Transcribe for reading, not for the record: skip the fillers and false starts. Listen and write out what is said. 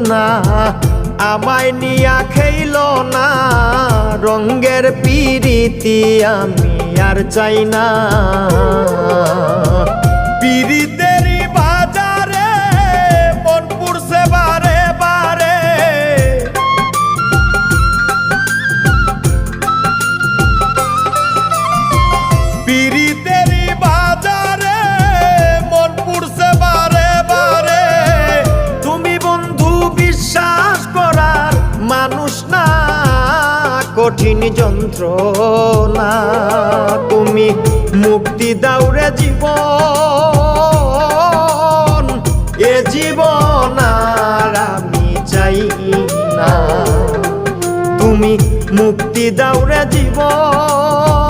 না আমায় নিয়া খেইল না রঙ্গের পিরিতি আমি আর চাই না পিরিতেরই বাজারে মন পুরছে বারে বারে পিরিতেরই বাজারে মন পুরছে বারে বারে তুমি বন্ধু বিশ্বাস করার মানুষ না কঠিন যন্ত্রণা তুমি মুক্তি দাও রে জীবন এ জীবন আর আমি চাই না তুমি মুক্তি দাও রে জীবন